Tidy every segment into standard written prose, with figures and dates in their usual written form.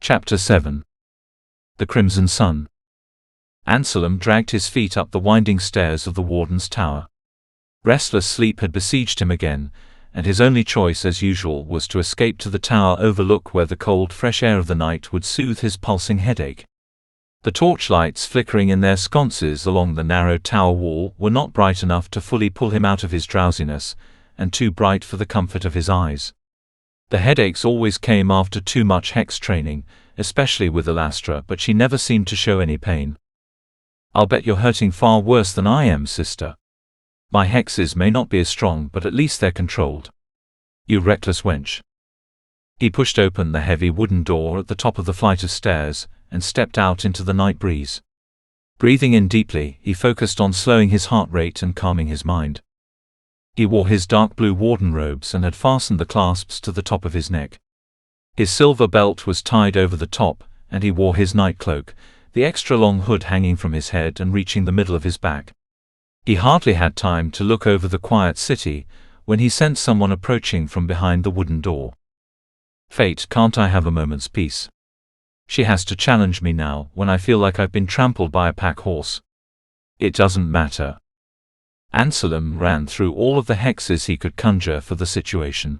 Chapter 7. The Crimson Sun. Anselm dragged his feet up the winding stairs of the warden's tower. Restless sleep had besieged him again, and his only choice, as usual, was to escape to the tower overlook where the cold, fresh air of the night would soothe his pulsing headache. The torchlights flickering in their sconces along the narrow tower wall were not bright enough to fully pull him out of his drowsiness, and too bright for the comfort of his eyes. The headaches always came after too much hex training, especially with Elastra, but she never seemed to show any pain. "I'll bet you're hurting far worse than I am, sister. My hexes may not be as strong, but at least they're controlled. You reckless wench." He pushed open the heavy wooden door at the top of the flight of stairs, and stepped out into the night breeze. Breathing in deeply, he focused on slowing his heart rate and calming his mind. He wore his dark blue warden robes and had fastened the clasps to the top of his neck. His silver belt was tied over the top, and he wore his night cloak, the extra long hood hanging from his head and reaching the middle of his back. He hardly had time to look over the quiet city when he sensed someone approaching from behind the wooden door. "Fate, can't I have a moment's peace? She has to challenge me now, when I feel like I've been trampled by a pack horse." "It doesn't matter." Anselm ran through all of the hexes he could conjure for the situation.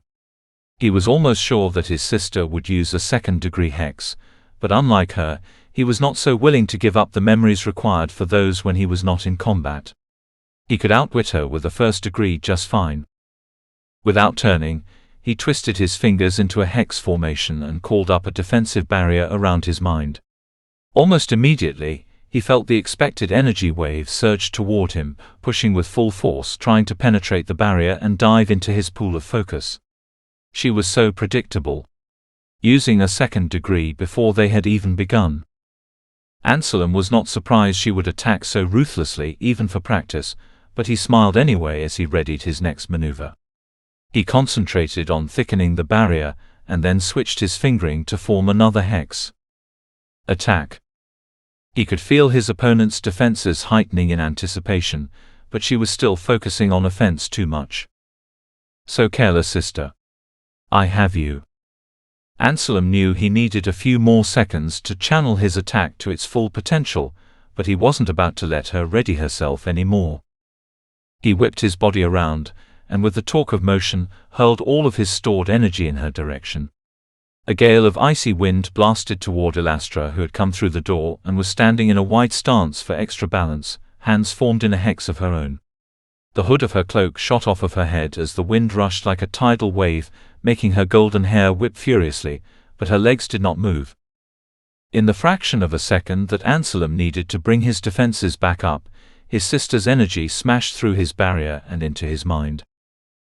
He was almost sure that his sister would use a second-degree hex, but unlike her, he was not so willing to give up the memories required for those when he was not in combat. He could outwit her with a first degree just fine. Without turning, he twisted his fingers into a hex formation and called up a defensive barrier around his mind. Almost immediately, he felt the expected energy wave surge toward him, pushing with full force, trying to penetrate the barrier and dive into his pool of focus. She was so predictable, using a second degree before they had even begun. Anselm was not surprised she would attack so ruthlessly, even for practice, but he smiled anyway as he readied his next maneuver. He concentrated on thickening the barrier, and then switched his fingering to form another hex. Attack. He could feel his opponent's defenses heightening in anticipation, but she was still focusing on offense too much. "So careless, sister. I have you." Anselm knew he needed a few more seconds to channel his attack to its full potential, but he wasn't about to let her ready herself anymore. He whipped his body around, and with the torque of motion, hurled all of his stored energy in her direction. A gale of icy wind blasted toward Elastra, who had come through the door and was standing in a wide stance for extra balance, hands formed in a hex of her own. The hood of her cloak shot off of her head as the wind rushed like a tidal wave, making her golden hair whip furiously, but her legs did not move. In the fraction of a second that Anselm needed to bring his defenses back up, his sister's energy smashed through his barrier and into his mind.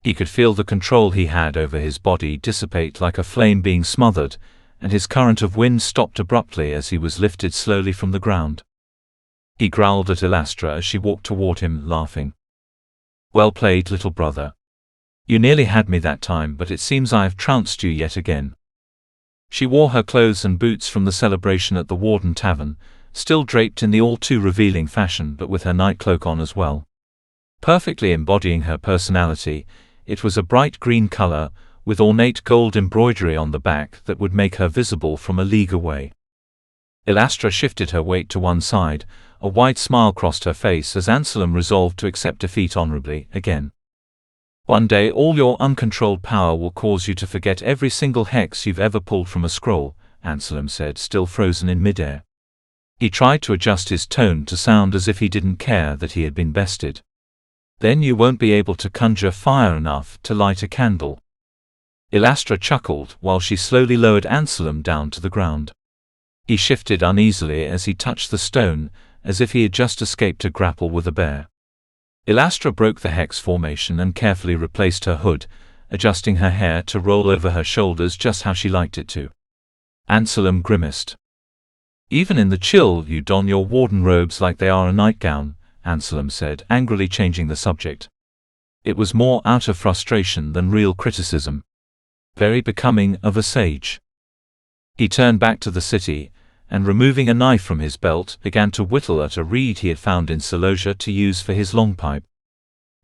He could feel the control he had over his body dissipate like a flame being smothered, and his current of wind stopped abruptly as he was lifted slowly from the ground. He growled at Elastra as she walked toward him, laughing. "Well played, little brother. You nearly had me that time, but it seems I have trounced you yet again." She wore her clothes and boots from the celebration at the Warden Tavern, still draped in the all-too-revealing fashion, but with her night cloak on as well. Perfectly embodying her personality, it was a bright green color, with ornate gold embroidery on the back that would make her visible from a league away. Elastra shifted her weight to one side, a wide smile crossed her face as Anselm resolved to accept defeat honorably again. "One day all your uncontrolled power will cause you to forget every single hex you've ever pulled from a scroll," Anselm said, still frozen in midair. He tried to adjust his tone to sound as if he didn't care that he had been bested. "Then you won't be able to conjure fire enough to light a candle." Elastra chuckled while she slowly lowered Anselm down to the ground. He shifted uneasily as he touched the stone, as if he had just escaped a grapple with a bear. Elastra broke the hex formation and carefully replaced her hood, adjusting her hair to roll over her shoulders just how she liked it to. Anselm grimaced. "Even in the chill you don your warden robes like they are a nightgown," Anselm said, angrily changing the subject. It was more out of frustration than real criticism. Very becoming of a sage. He turned back to the city, and removing a knife from his belt, began to whittle at a reed he had found in Celosia to use for his long pipe.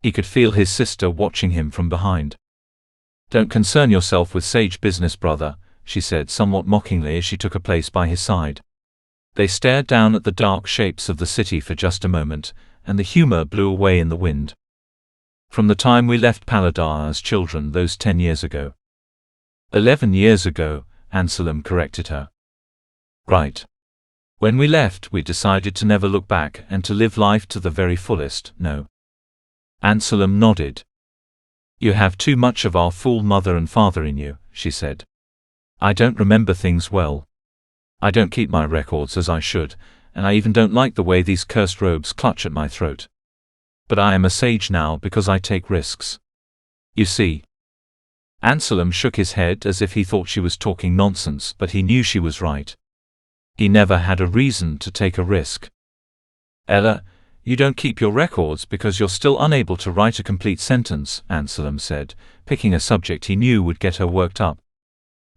He could feel his sister watching him from behind. "Don't concern yourself with sage business, brother. she said somewhat mockingly as she took a place by his side. They stared down at the dark shapes of the city for just a moment, and the humor blew away in the wind. From the time we left Paladar as children those 10 years ago. 11 years ago, Anselm corrected her. Right. When we left, we decided to never look back and to live life to the very fullest, no? Anselm nodded. You have too much of our full mother and father in you, she said. I don't remember things well. I don't keep my records as I should, and I even don't like the way these cursed robes clutch at my throat. But I am a sage now because I take risks. You see. Anselm shook his head as if he thought she was talking nonsense, but he knew she was right. He never had a reason to take a risk. Ella, you don't keep your records because you're still unable to write a complete sentence, Anselm said, picking a subject he knew would get her worked up.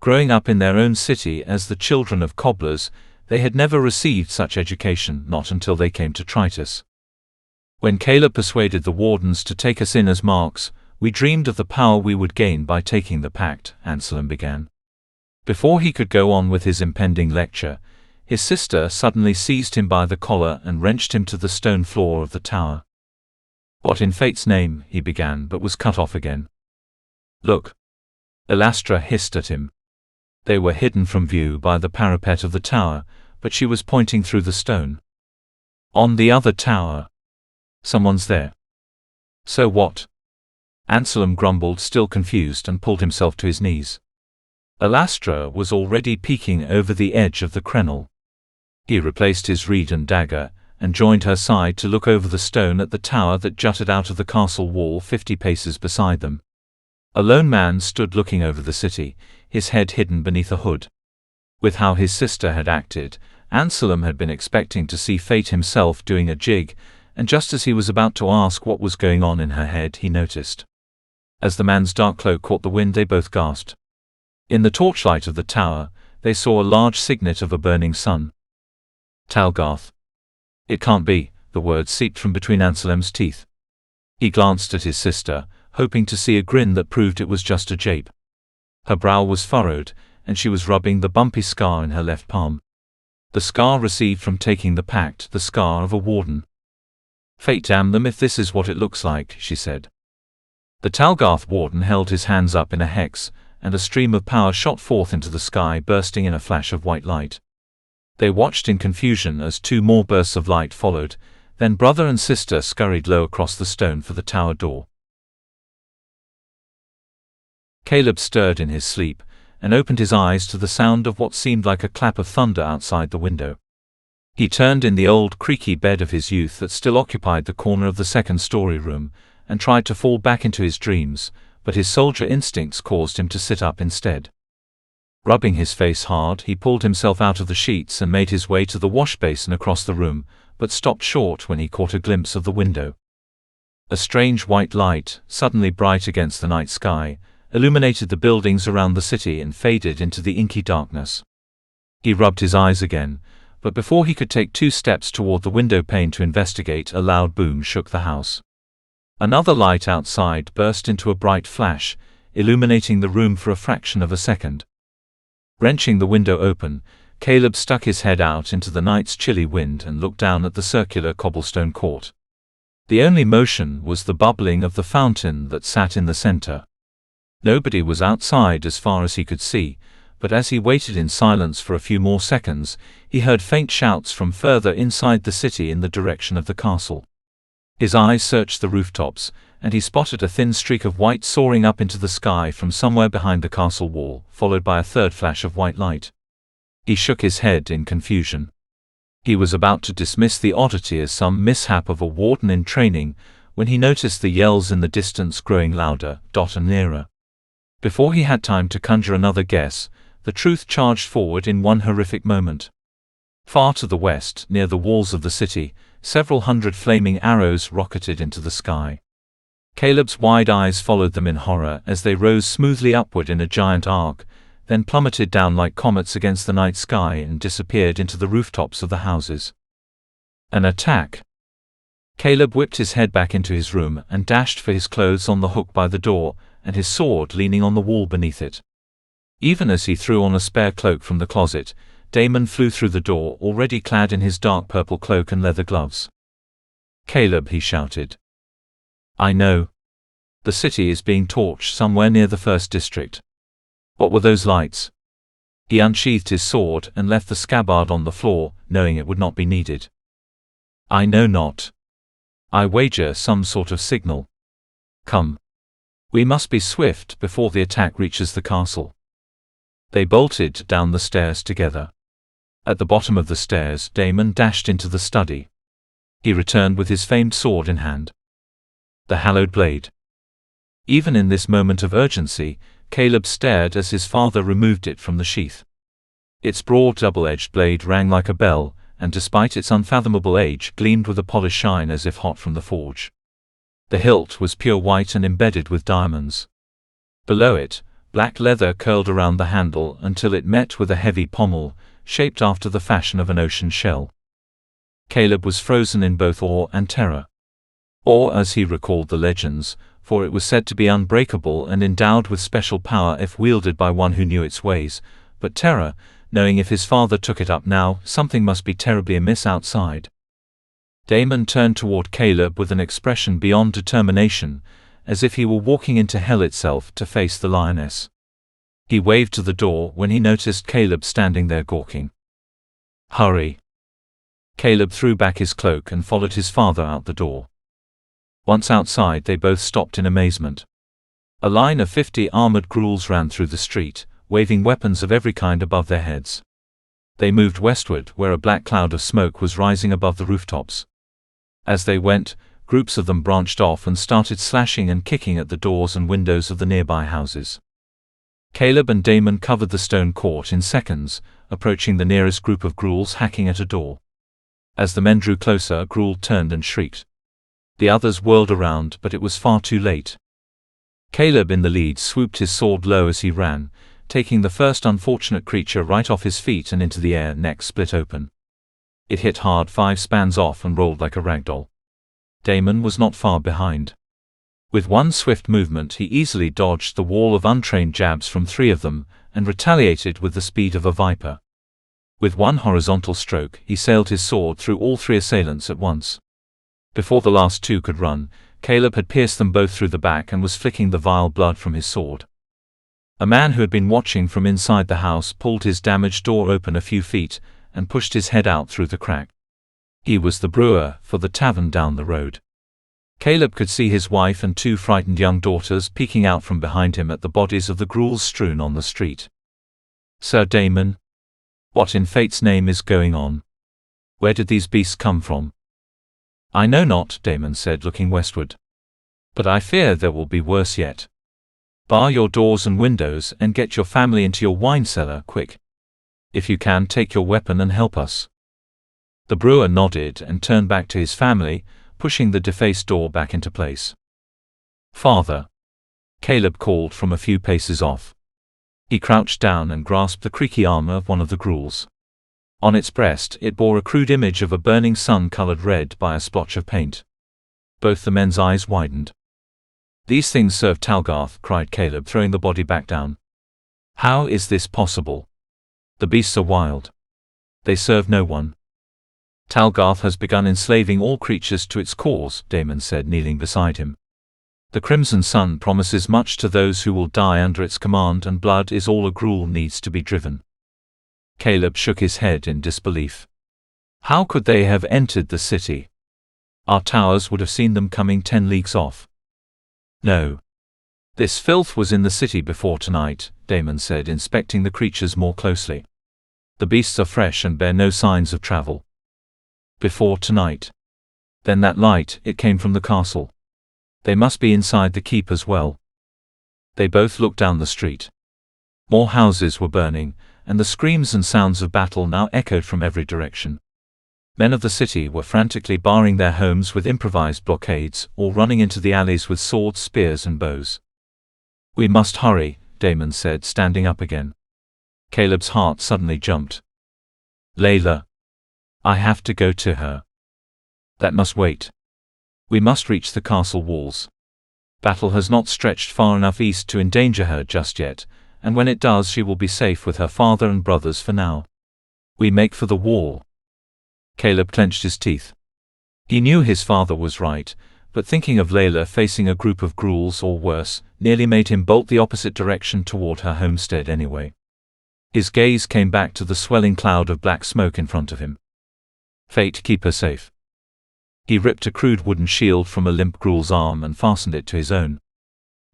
Growing up in their own city as the children of cobblers, they had never received such education, not until they came to Tritus. When Caleb persuaded the wardens to take us in as marks, we dreamed of the power we would gain by taking the pact, Anselm began. Before he could go on with his impending lecture, his sister suddenly seized him by the collar and wrenched him to the stone floor of the tower. What in fate's name, he began, but was cut off again. Look! Elastra hissed at him. They were hidden from view by the parapet of the tower, but she was pointing through the stone. On the other tower. Someone's there. So what? Anselm grumbled, still confused, and pulled himself to his knees. Elastra was already peeking over the edge of the crenel. He replaced his reed and dagger, and joined her side to look over the stone at the tower that jutted out of the castle wall 50 paces beside them. A lone man stood looking over the city, his head hidden beneath a hood. With how his sister had acted, Anselm had been expecting to see Fate himself doing a jig, and just as he was about to ask what was going on in her head, he noticed. As the man's dark cloak caught the wind, they both gasped. In the torchlight of the tower, they saw a large signet of a burning sun. Talgarth. It can't be, the words seeped from between Anselm's teeth. He glanced at his sister, hoping to see a grin that proved it was just a jape. Her brow was furrowed, and she was rubbing the bumpy scar in her left palm. The scar received from taking the pact, the scar of a warden. Fate damn them if this is what it looks like, she said. The Talgarth warden held his hands up in a hex, and a stream of power shot forth into the sky, bursting in a flash of white light. They watched in confusion as 2 more bursts of light followed, then brother and sister scurried low across the stone for the tower door. Caleb stirred in his sleep, and opened his eyes to the sound of what seemed like a clap of thunder outside the window. He turned in the old creaky bed of his youth that still occupied the corner of the second-story room, and tried to fall back into his dreams, but his soldier instincts caused him to sit up instead. Rubbing his face hard, he pulled himself out of the sheets and made his way to the wash basin across the room, but stopped short when he caught a glimpse of the window. A strange white light, suddenly bright against the night sky, illuminated the buildings around the city and faded into the inky darkness. He rubbed his eyes again, but before he could take 2 steps toward the window pane to investigate, a loud boom shook the house. Another light outside burst into a bright flash, illuminating the room for a fraction of a second. Wrenching the window open, Caleb stuck his head out into the night's chilly wind and looked down at the circular cobblestone court. The only motion was the bubbling of the fountain that sat in the center. Nobody was outside as far as he could see, but as he waited in silence for a few more seconds, he heard faint shouts from further inside the city in the direction of the castle. His eyes searched the rooftops, and he spotted a thin streak of white soaring up into the sky from somewhere behind the castle wall, followed by a third flash of white light. He shook his head in confusion. He was about to dismiss the oddity as some mishap of a warden in training, when he noticed the yells in the distance growing louder, and nearer. Before he had time to conjure another guess, the truth charged forward in one horrific moment. Far to the west, near the walls of the city, several hundred flaming arrows rocketed into the sky. Caleb's wide eyes followed them in horror as they rose smoothly upward in a giant arc, then plummeted down like comets against the night sky and disappeared into the rooftops of the houses. An attack! Caleb whipped his head back into his room and dashed for his clothes on the hook by the door, and his sword leaning on the wall beneath it. Even as he threw on a spare cloak from the closet, Damon flew through the door, already clad in his dark purple cloak and leather gloves. "Caleb," he shouted. "I know. The city is being torched somewhere near the first district. What were those lights?" He unsheathed his sword and left the scabbard on the floor, knowing it would not be needed. "I know not. I wager some sort of signal. Come. We must be swift before the attack reaches the castle." They bolted down the stairs together. At the bottom of the stairs, Damon dashed into the study. He returned with his famed sword in hand. The hallowed blade. Even in this moment of urgency, Caleb stared as his father removed it from the sheath. Its broad double-edged blade rang like a bell, and despite its unfathomable age, gleamed with a polished shine as if hot from the forge. The hilt was pure white and embedded with diamonds. Below it, black leather curled around the handle until it met with a heavy pommel, shaped after the fashion of an ocean shell. Caleb was frozen in both awe and terror. Awe as he recalled the legends, for it was said to be unbreakable and endowed with special power if wielded by one who knew its ways, but terror, knowing if his father took it up now, something must be terribly amiss outside. Damon turned toward Caleb with an expression beyond determination, as if he were walking into hell itself to face the lioness. He waved to the door when he noticed Caleb standing there gawking. "Hurry." Caleb threw back his cloak and followed his father out the door. Once outside, they both stopped in amazement. A line of 50 armored ghouls ran through the street, waving weapons of every kind above their heads. They moved westward, where a black cloud of smoke was rising above the rooftops. As they went, groups of them branched off and started slashing and kicking at the doors and windows of the nearby houses. Caleb and Damon covered the stone court in seconds, approaching the nearest group of ghouls hacking at a door. As the men drew closer, a ghoul turned and shrieked. The others whirled around, but it was far too late. Caleb in the lead swooped his sword low as he ran, taking the first unfortunate creature right off his feet and into the air, neck split open. It hit hard 5 spans off and rolled like a ragdoll. Damon was not far behind. With one swift movement he easily dodged the wall of untrained jabs from 3 of them, and retaliated with the speed of a viper. With one horizontal stroke he sailed his sword through all 3 assailants at once. Before the last 2 could run, Caleb had pierced them both through the back and was flicking the vile blood from his sword. A man who had been watching from inside the house pulled his damaged door open a few feet, and pushed his head out through the crack. He was the brewer for the tavern down the road. Caleb could see his wife and 2 frightened young daughters peeking out from behind him at the bodies of the ghouls strewn on the street. "Sir Damon, what in fate's name is going on? Where did these beasts come from?" "I know not," Damon said, looking westward. "But I fear there will be worse yet. Bar your doors and windows and get your family into your wine cellar, quick. If you can, take your weapon and help us." The brewer nodded and turned back to his family, pushing the defaced door back into place. "Father," Caleb called from a few paces off. He crouched down and grasped the creaky armor of one of the ghouls. On its breast it bore a crude image of a burning sun colored red by a splotch of paint. Both the men's eyes widened. "These things serve Talgarth," cried Caleb, throwing the body back down. "How is this possible? The beasts are wild. They serve no one." "Talgarth has begun enslaving all creatures to its cause," Damon said, kneeling beside him. "The Crimson Sun promises much to those who will die under its command, and blood is all a ghoul needs to be driven." Caleb shook his head in disbelief. "How could they have entered the city? Our towers would have seen them coming 10 leagues off." "No. This filth was in the city before tonight," Damon said, inspecting the creatures more closely. "The beasts are fresh and bear no signs of travel." "Before tonight? Then that light, it came from the castle. They must be inside the keep as well." They both looked down the street. More houses were burning, and the screams and sounds of battle now echoed from every direction. Men of the city were frantically barring their homes with improvised blockades, or running into the alleys with swords, spears and bows. "We must hurry," Damon said, standing up again. Caleb's heart suddenly jumped. "Layla. I have to go to her." "That must wait. We must reach the castle walls. Battle has not stretched far enough east to endanger her just yet, and when it does she will be safe with her father and brothers for now. We make for the wall." Caleb clenched his teeth. He knew his father was right, but thinking of Layla facing a group of ghouls or worse nearly made him bolt the opposite direction toward her homestead anyway. His gaze came back to the swelling cloud of black smoke in front of him. "Fate, keep her safe." He ripped a crude wooden shield from a limp ghoul's arm and fastened it to his own.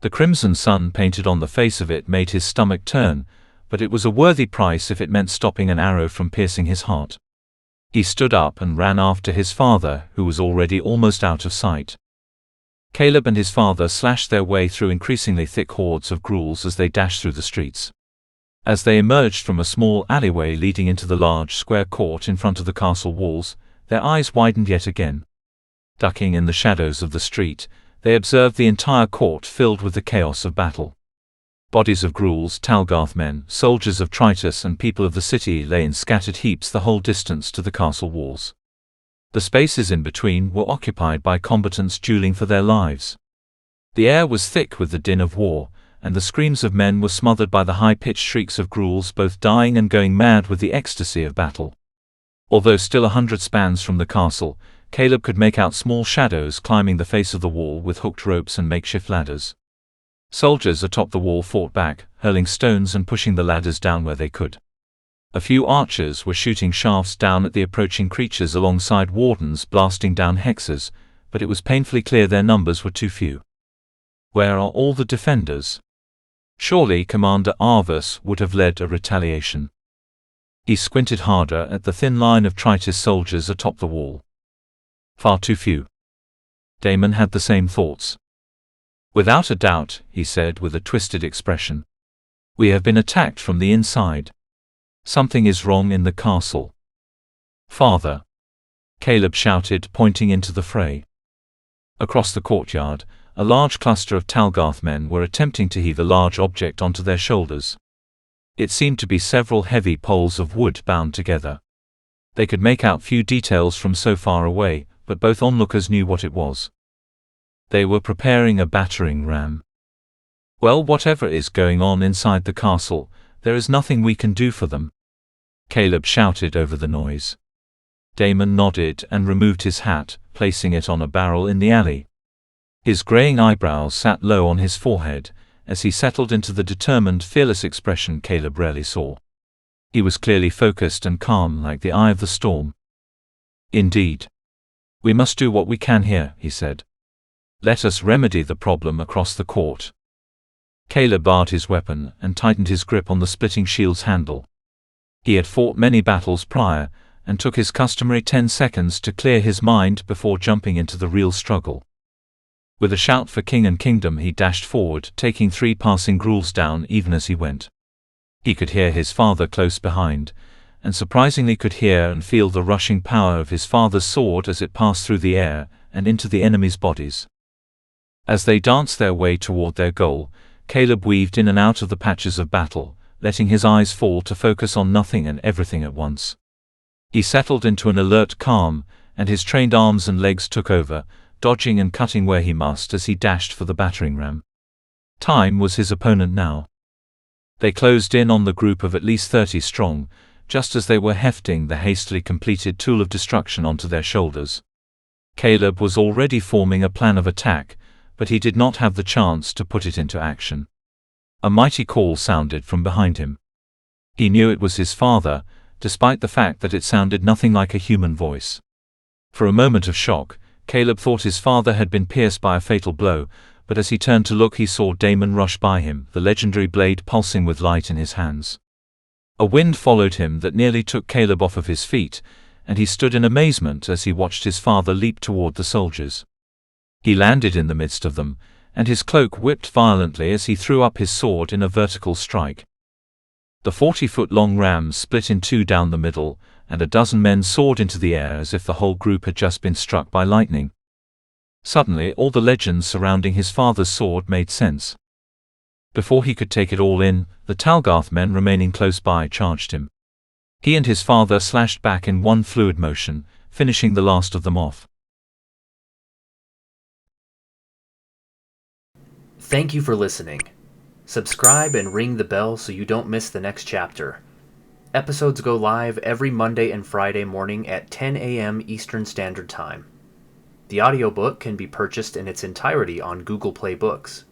The crimson sun painted on the face of it made his stomach turn, but it was a worthy price if it meant stopping an arrow from piercing his heart. He stood up and ran after his father, who was already almost out of sight. Caleb and his father slashed their way through increasingly thick hordes of ghouls as they dashed through the streets. As they emerged from a small alleyway leading into the large square court in front of the castle walls, their eyes widened yet again. Ducking in the shadows of the street, they observed the entire court filled with the chaos of battle. Bodies of ghouls, Talgarth men, soldiers of Tritus and people of the city lay in scattered heaps the whole distance to the castle walls. The spaces in between were occupied by combatants dueling for their lives. The air was thick with the din of war, and the screams of men were smothered by the high-pitched shrieks of ghouls both dying and going mad with the ecstasy of battle. Although still 100 spans from the castle, Caleb could make out small shadows climbing the face of the wall with hooked ropes and makeshift ladders. Soldiers atop the wall fought back, hurling stones and pushing the ladders down where they could. A few archers were shooting shafts down at the approaching creatures alongside wardens blasting down hexes, but it was painfully clear their numbers were too few. Where are all the defenders? Surely Commander Arvus would have led a retaliation. He squinted harder at the thin line of Tritus soldiers atop the wall. Far too few. Damon had the same thoughts. "Without a doubt," he said with a twisted expression. "We have been attacked from the inside. Something is wrong in the castle." "Father!" Caleb shouted, pointing into the fray. Across the courtyard, a large cluster of Talgarth men were attempting to heave a large object onto their shoulders. It seemed to be several heavy poles of wood bound together. They could make out few details from so far away, but both onlookers knew what it was. They were preparing a battering ram. "Well, whatever is going on inside the castle, there is nothing we can do for them," Caleb shouted over the noise. Damon nodded and removed his hat, placing it on a barrel in the alley. His graying eyebrows sat low on his forehead, as he settled into the determined, fearless expression Caleb rarely saw. He was clearly focused and calm like the eye of the storm. "Indeed. We must do what we can here," he said. "Let us remedy the problem across the court." Caleb barred his weapon and tightened his grip on the splitting shield's handle. He had fought many battles prior, and took his customary 10 seconds to clear his mind before jumping into the real struggle. With a shout for king and kingdom he dashed forward, taking 3 passing ghouls down even as he went. He could hear his father close behind, and surprisingly could hear and feel the rushing power of his father's sword as it passed through the air and into the enemy's bodies. As they danced their way toward their goal, Caleb weaved in and out of the patches of battle, letting his eyes fall to focus on nothing and everything at once. He settled into an alert calm, and his trained arms and legs took over, dodging and cutting where he must as he dashed for the battering ram. Time was his opponent now. They closed in on the group of at least 30 strong, just as they were hefting the hastily completed tool of destruction onto their shoulders. Caleb was already forming a plan of attack, but he did not have the chance to put it into action. A mighty call sounded from behind him. He knew it was his father, despite the fact that it sounded nothing like a human voice. For a moment of shock, Caleb thought his father had been pierced by a fatal blow, but as he turned to look he saw Damon rush by him, the legendary blade pulsing with light in his hands. A wind followed him that nearly took Caleb off of his feet, and he stood in amazement as he watched his father leap toward the soldiers. He landed in the midst of them, and his cloak whipped violently as he threw up his sword in a vertical strike. The 40-foot-long ram split in 2 down the middle, and a dozen men soared into the air as if the whole group had just been struck by lightning. Suddenly all the legends surrounding his father's sword made sense. Before he could take it all in, the Talgarth men remaining close by charged him. He and his father slashed back in one fluid motion, finishing the last of them off. Thank you for listening. Subscribe and ring the bell so you don't miss the next chapter. Episodes go live every Monday and Friday morning at 10 a.m. Eastern Standard Time. The audiobook can be purchased in its entirety on Google Play Books.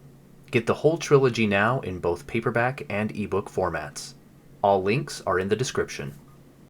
Get the whole trilogy now in both paperback and ebook formats. All links are in the description.